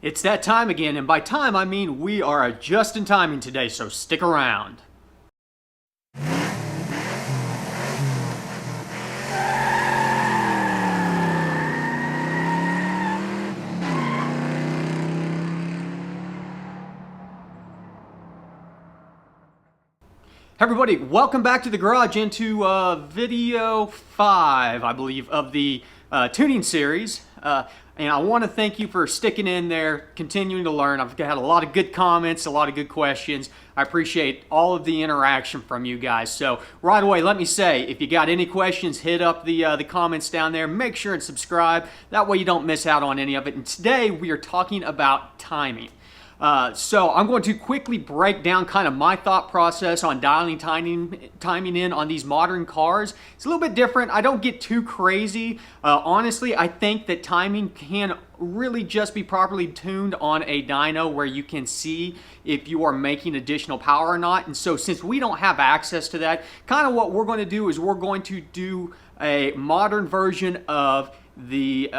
It's that time again, and by time I mean we are adjusting timing today, so stick around. Everybody, welcome back to the garage into video 5, I believe, of the tuning series. And I want to thank you for sticking in there, continuing to learn. I've had a lot of good comments, a lot of good questions. I appreciate all of the interaction from you guys. So right away, let me say, if you got any questions, hit up the comments down there. Make sure and subscribe. That way you don't miss out on any of it. And today we are talking about timing. So I'm going to quickly break down kind of my thought process on dialing timing in on these modern cars. It's a little bit different. I don't get too crazy. Honestly, I think that timing can really just be properly tuned on a dyno where you can see if you are making additional power or not. And so since we don't have access to that, kind of what we're going to do is we're going to do a modern version of the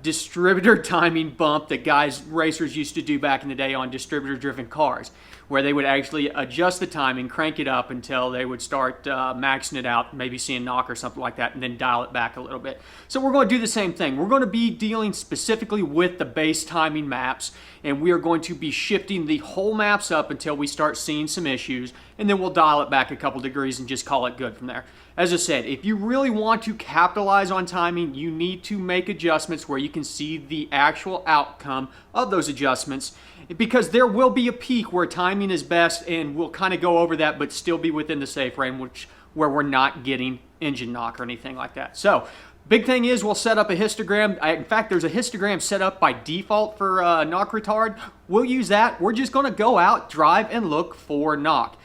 distributor timing bump that racers used to do back in the day on distributor driven cars, where they would actually adjust the timing, crank it up until they would start maxing it out, maybe seeing knock or something like that, and then dial it back a little bit. So we're going to do the same thing. We're going to be dealing specifically with the base timing maps, and we are going to be shifting the whole maps up until we start seeing some issues, and then we'll dial it back a couple degrees and just call it good from there. As I said, if you really want to capitalize on timing, you need to make adjustments where you can see the actual outcome of those adjustments, because there will be a peak where timing is best, and we'll kind of go over that but still be within the safe range where we're not getting engine knock or anything like that. So big thing is we'll set up a histogram. In fact, there's a histogram set up by default for knock retard. We'll use that. We're just going to go out, drive, and look for knock.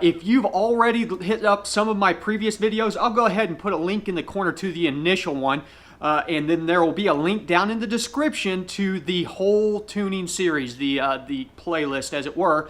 If you've already hit up some of my previous videos, I'll go ahead and put a link in the corner to the initial one. And then there will be a link down in the description to the whole tuning series, the playlist as it were,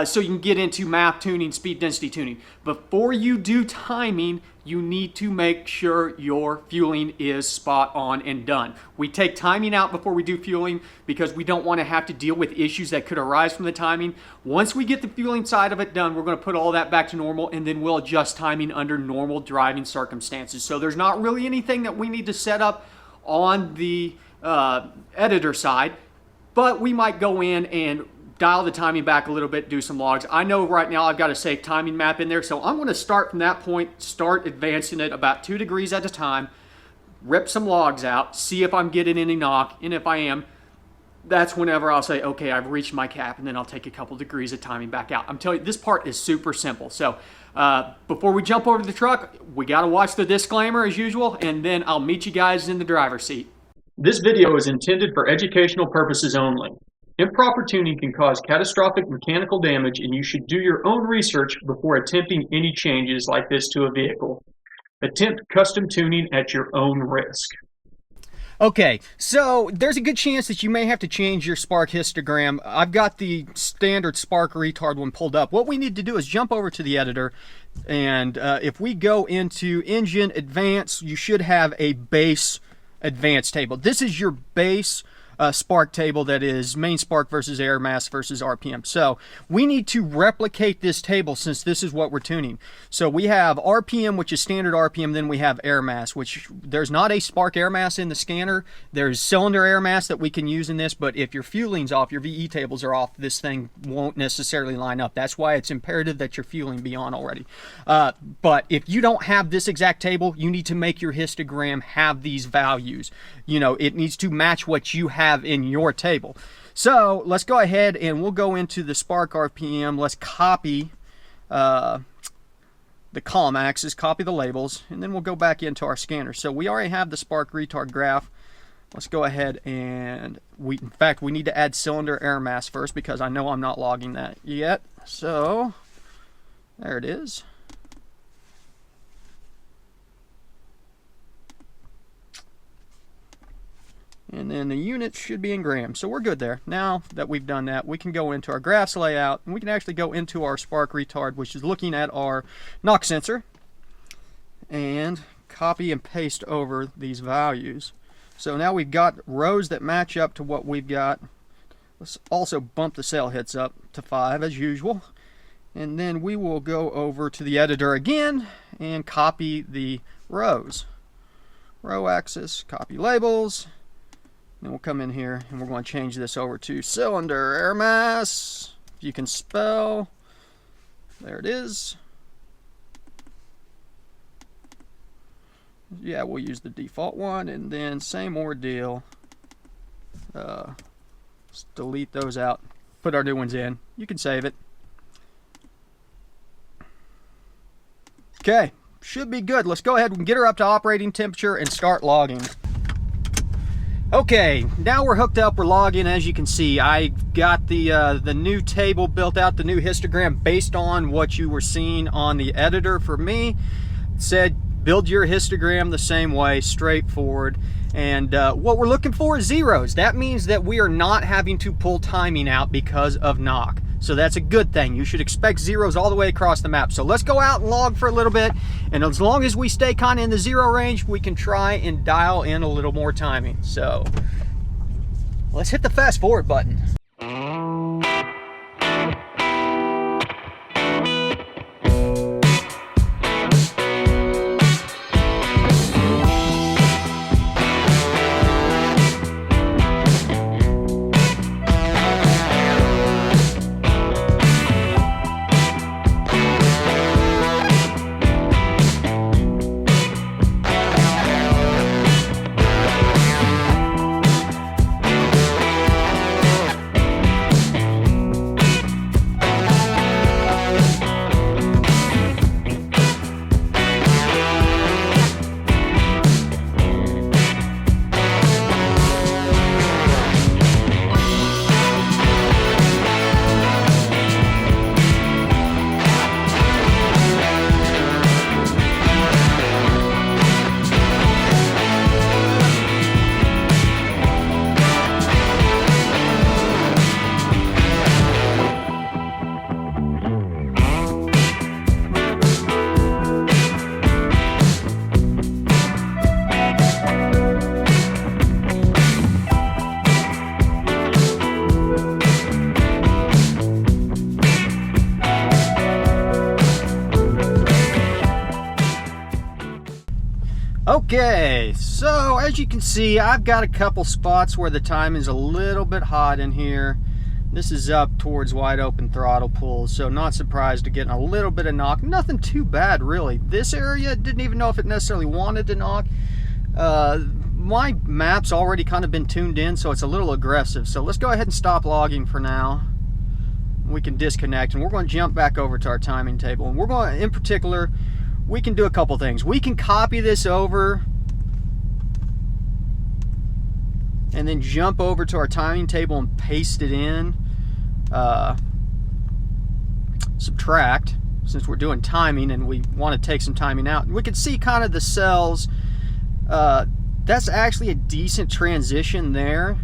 so you can get into map tuning, speed density tuning. Before you do timing, you need to make sure your fueling is spot on and done. We take timing out before we do fueling because we don't want to have to deal with issues that could arise from the timing. Once we get the fueling side of it done, we're going to put all that back to normal, and then we'll adjust timing under normal driving circumstances. So there's not really anything that we need to set up on the editor side, but we might go in and dial the timing back a little bit, do some logs. I know right now I've got a safe timing map in there, so I'm going to start from that point, start advancing it about 2 degrees at a time, rip some logs out, see if I'm getting any knock, and if I am, that's whenever I'll say, okay, I've reached my cap, and then I'll take a couple degrees of timing back out. I'm telling you, this part is super simple. So before we jump over to the truck, we got to watch the disclaimer as usual, and then I'll meet you guys in the driver's seat. This video is intended for educational purposes only. Improper tuning can cause catastrophic mechanical damage, and you should do your own research before attempting any changes like this to a vehicle. Attempt custom tuning at your own risk. Okay, so there's a good chance that you may have to change your spark histogram. I've got the standard spark retard one pulled up. What we need to do is jump over to the editor, and if we go into engine advance, you should have a base advance table. This is your base spark table that is main spark versus air mass versus RPM. So we need to replicate this table since this is what we're tuning. So we have RPM, which is standard RPM, then we have air mass, which there's not a spark air mass in the scanner. There's cylinder air mass that we can use in this, but if your fueling's off, your VE tables are off, this thing won't necessarily line up. That's why it's imperative that your fueling be on already. But if you don't have this exact table, you need to make your histogram have these values. You know, it needs to match what you have in your table. So let's go ahead and we'll go into the spark RPM. Let's copy the column axis, copy the labels, and then we'll go back into our scanner. So we already have the spark retard graph. Let's go ahead and in fact we need to add cylinder air mass first because I know I'm not logging that yet. So there it is. And then the units should be in grams. So we're good there. Now that we've done that, we can go into our graphs layout, and we can actually go into our spark retard, which is looking at our knock sensor, and copy and paste over these values. So now we've got rows that match up to what we've got Let's also bump the sail hits up to 5 as usual. And then we will go over to the editor again and copy the rows. Row axis, copy labels. Then we'll come in here and we're going to change this over to cylinder air mass. If you can spell, there it is. Yeah, we'll use the default one, and then same ordeal. Let's delete those out, put our new ones in. You can save it. Okay, should be good. Let's go ahead and get her up to operating temperature and start logging. Okay, now we're hooked up, we're logging. As you can see, I got the new table built out, the new histogram based on what you were seeing on the editor. For me, it said build your histogram the same way, straightforward. And what we're looking for is zeros. That means that we are not having to pull timing out because of knock. So that's a good thing. You should expect zeros all the way across the map. So let's go out and log for a little bit. And as long as we stay kind of in the zero range, we can try and dial in a little more timing. So let's hit the fast forward button. Okay, so as you can see, I've got a couple spots where the time is a little bit hot in here. This is up towards wide open throttle pulls, so not surprised to getting a little bit of knock. Nothing too bad, really. This area, didn't even know if it necessarily wanted to knock. My map's already kind of been tuned in, so it's a little aggressive. So let's go ahead and stop logging for now. We can disconnect, and we're going to jump back over to our timing table. And we're going to, in particular, we can do a couple things. We can copy this over and then jump over to our timing table and paste it in. Subtract, since we're doing timing and we want to take some timing out. We can see kind of the cells. That's actually a decent transition there.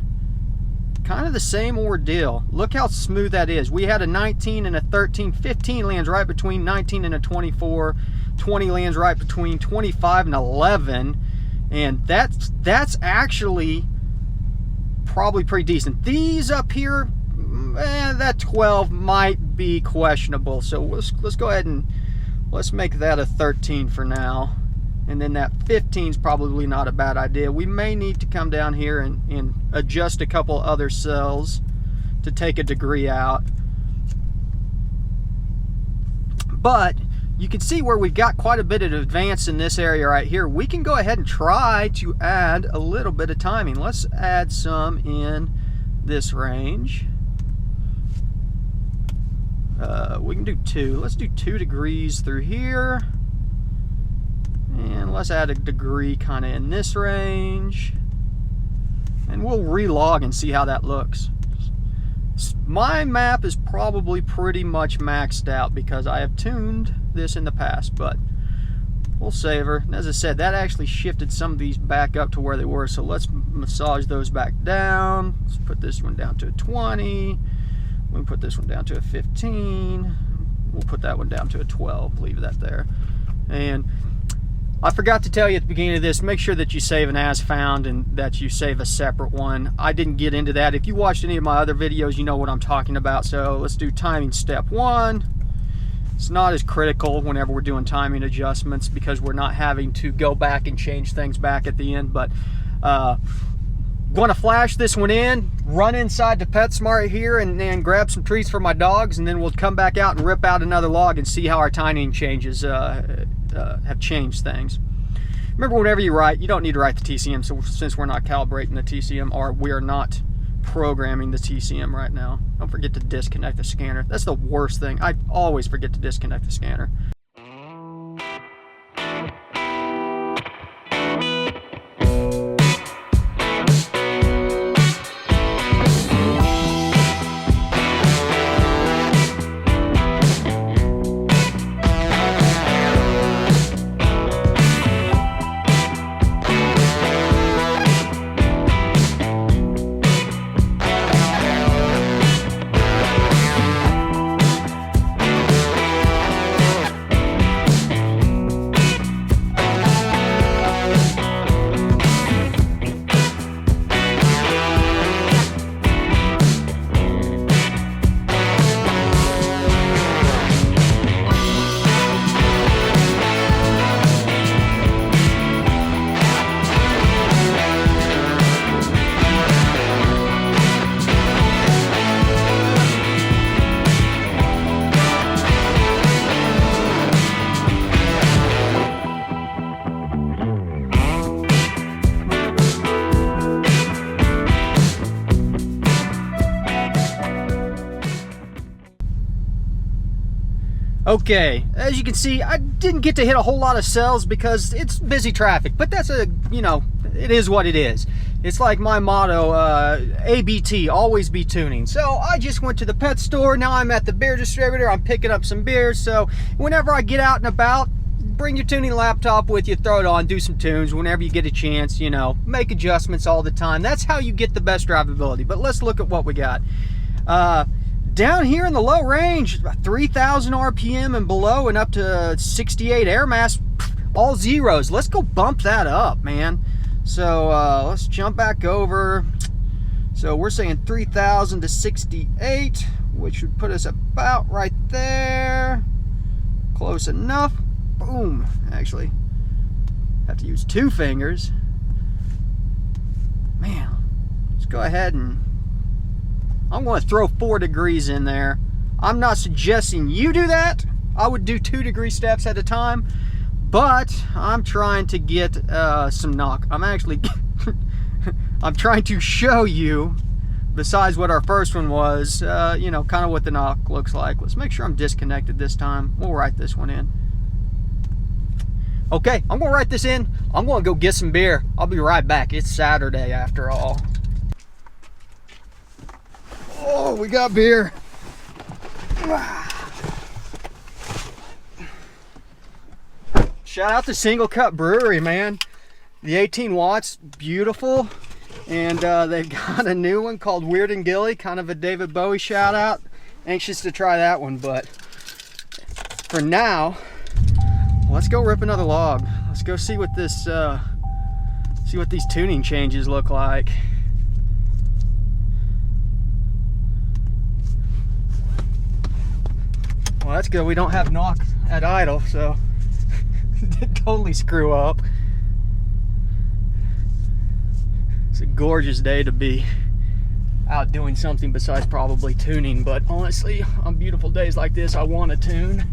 Kind of the same ordeal. Look how smooth that is. We had a 19 and a 13. 15 lands right between 19 and a 24. 20 lands right between 25 and 11. And that's actually probably pretty decent. These up here, that 12 might be questionable. So let's go ahead and let's make that a 13 for now. And then that 15 is probably not a bad idea. We may need to come down here and adjust a couple other cells to take a degree out. But you can see where we've got quite a bit of advance in this area right here. We can go ahead and try to add a little bit of timing. Let's add some in this range. We can do 2. Let's do 2 degrees through here. And let's add a degree kind of in this range. And we'll relog and see how that looks. My map is probably pretty much maxed out because I have tuned this in the past, but we'll save her. And as I said, that actually shifted some of these back up to where they were, so let's massage those back down. Let's put this one down to a 20. We can put this one down to a 15. We'll put that one down to a 12. Leave that there. And I forgot to tell you at the beginning of this, make sure that you save an as found and that you save a separate one. I didn't get into that. If you watched any of my other videos, you know what I'm talking about. So let's do timing step 1. It's not as critical whenever we're doing timing adjustments because we're not having to go back and change things back at the end. But going to flash this one in, run inside to PetSmart here and grab some treats for my dogs, and then we'll come back out and rip out another log and see how our timing changes have changed things. Remember, whenever you write, you don't need to write the TCM, so since we're not calibrating the TCM, or we are not programming the TCM right now. Don't forget to disconnect the scanner. That's the worst thing. I always forget to disconnect the scanner. Okay, as you can see, I didn't get to hit a whole lot of cells because it's busy traffic, but that's it is what it is. It's like my motto, ABT, always be tuning. So I just went to the pet store. Now I'm at the beer distributor. I'm picking up some beers. So whenever I get out and about, bring your tuning laptop with you, throw it on, do some tunes whenever you get a chance, make adjustments all the time. That's how you get the best drivability. But let's look at what we got. Down here in the low range, 3,000 RPM and below, and up to 68 air mass, all zeros. Let's go bump that up, man. So let's jump back over. So we're saying 3,000 to 68, which would put us about right there. Close enough. Boom. Actually, have to use 2 fingers. Man, let's go ahead and I'm going to throw 4 degrees in there. I'm not suggesting you do that. I would do 2 degree steps at a time, but I'm trying to get some knock. I'm trying to show you, besides what our first one was, kind of what the knock looks like. Let's make sure I'm disconnected this time. We'll write this one in. Okay, I'm going to write this in. I'm going to go get some beer. I'll be right back. It's Saturday after all. Oh, we got beer. Shout out to Single Cut Brewery, man. The 18 watts, beautiful. And they've got a new one called Weird and Gilly, kind of a David Bowie shout out. Anxious to try that one, but for now, let's go rip another log. Let's go see what this, see what these tuning changes look like. Well, that's good. We don't have knock at idle, so didn't totally screw up. It's a gorgeous day to be out doing something besides probably tuning, but honestly, on beautiful days like this, I want to tune.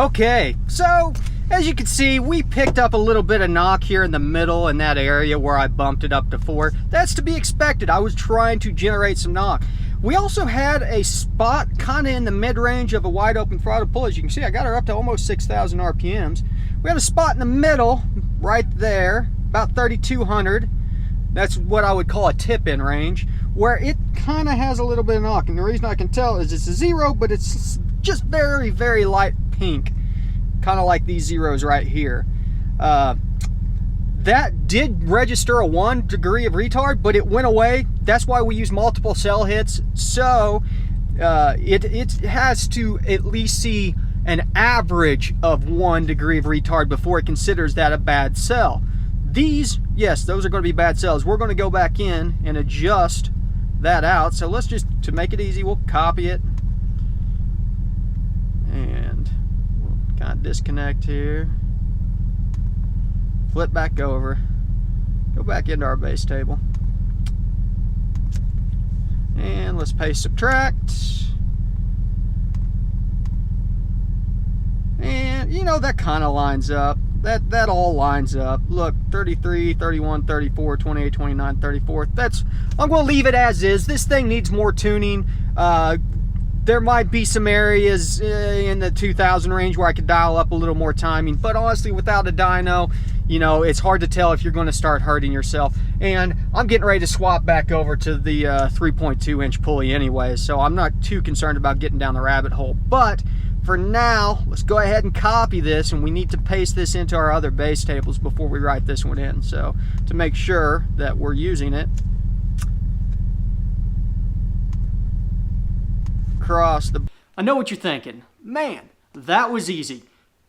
Okay, so as you can see, we picked up a little bit of knock here in the middle in that area where I bumped it up to 4. That's to be expected. I was trying to generate some knock. We also had a spot kind of in the mid-range of a wide open throttle pull. As you can see, I got her up to almost 6,000 RPMs. We had a spot in the middle right there, about 3,200. That's what I would call a tip-in range, where it kind of has a little bit of knock. And the reason I can tell is it's a 0, but it's just very, very light pink, kind of like these zeros right here. That did register a 1 degree of retard, but it went away. That's why we use multiple cell hits. So it has to at least see an average of 1 degree of retard before it considers that a bad cell. These, yes, those are going to be bad cells. We're going to go back in and adjust that out. So let's just, to make it easy, we'll copy it. And we'll kind of disconnect here. Flip back over. Go back into our base table. And let's paste subtract. And you know, that kind of lines up. That all lines up. Look, 33, 31, 34, 28, 29, 34. I'm going to leave it as is. This thing needs more tuning. There might be some areas in the 2000 range where I could dial up a little more timing, but honestly, without a dyno, you know, it's hard to tell if you're going to start hurting yourself. And I'm getting ready to swap back over to the 3.2 inch pulley anyway, so I'm not too concerned about getting down the rabbit hole. But for now, let's go ahead and copy this, and we need to paste this into our other base tables before we write this one in. So to make sure that we're using it, across the... I know what you're thinking. Man, that was easy.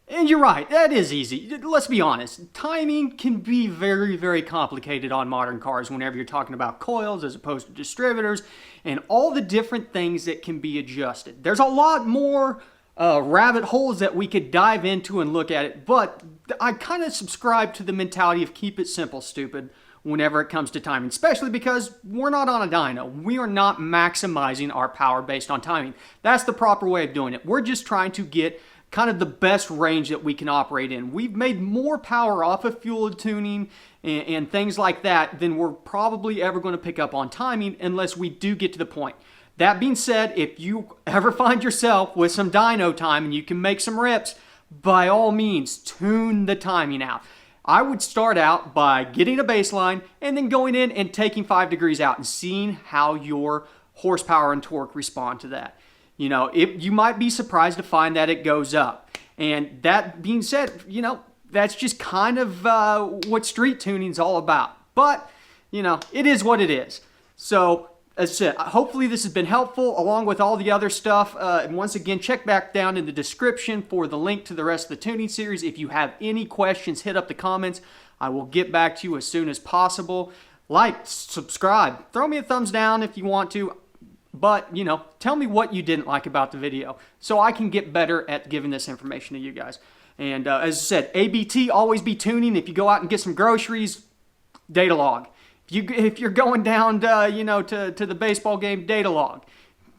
And you're right, that is easy. Let's be honest. Timing can be very, very complicated on modern cars whenever you're talking about coils as opposed to distributors and all the different things that can be adjusted. There's a lot more rabbit holes that we could dive into and look at it, but I kind of subscribe to the mentality of keep it simple, stupid, whenever it comes to timing, especially because we're not on a dyno. We are not maximizing our power based on timing. That's the proper way of doing it. We're just trying to get kind of the best range that we can operate in. We've made more power off of fuel tuning and things like that than we're probably ever going to pick up on timing unless we do get to the point. That being said, if you ever find yourself with some dyno time and you can make some rips, by all means, tune the timing out. I would start out by getting a baseline and then going in and taking 5 degrees out and seeing how your horsepower and torque respond to that. You know, you might be surprised to find that it goes up. And that being said, you know, that's just kind of what street tuning is all about. But, you know, it is what it is. So, as I said, hopefully this has been helpful along with all the other stuff. And once again, check back down in the description for the link to the rest of the tuning series. If you have any questions, hit up the comments. I will get back to you as soon as possible. Like, subscribe, throw me a thumbs down if you want to. But, you know, tell me what you didn't like about the video so I can get better at giving this information to you guys. And as I said, ABT, always be tuning. If you go out and get some groceries, data log. If you're going down to, you know, to the baseball game, data log.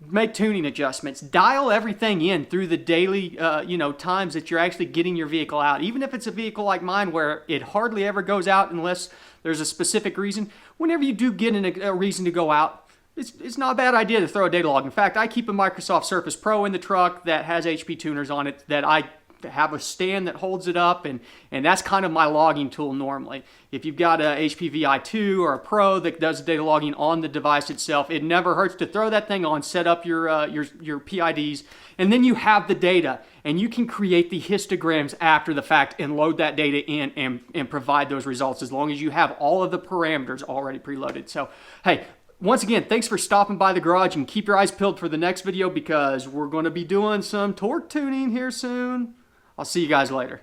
Make tuning adjustments. Dial everything in through the daily, you know, times that you're actually getting your vehicle out. Even if it's a vehicle like mine where it hardly ever goes out unless there's a specific reason. Whenever you do get a reason to go out, it's not a bad idea to throw a data log. In fact, I keep a Microsoft Surface Pro in the truck that has HP tuners on it that I have a stand that holds it up, and that's kind of my logging tool normally. If you've got a HP VI2 or a Pro that does data logging on the device itself, it never hurts to throw that thing on, set up your PIDs, and then you have the data, and you can create the histograms after the fact and load that data in and provide those results as long as you have all of the parameters already preloaded. So, hey, once again, thanks for stopping by the garage, and keep your eyes peeled for the next video because we're going to be doing some torque tuning here soon. I'll see you guys later.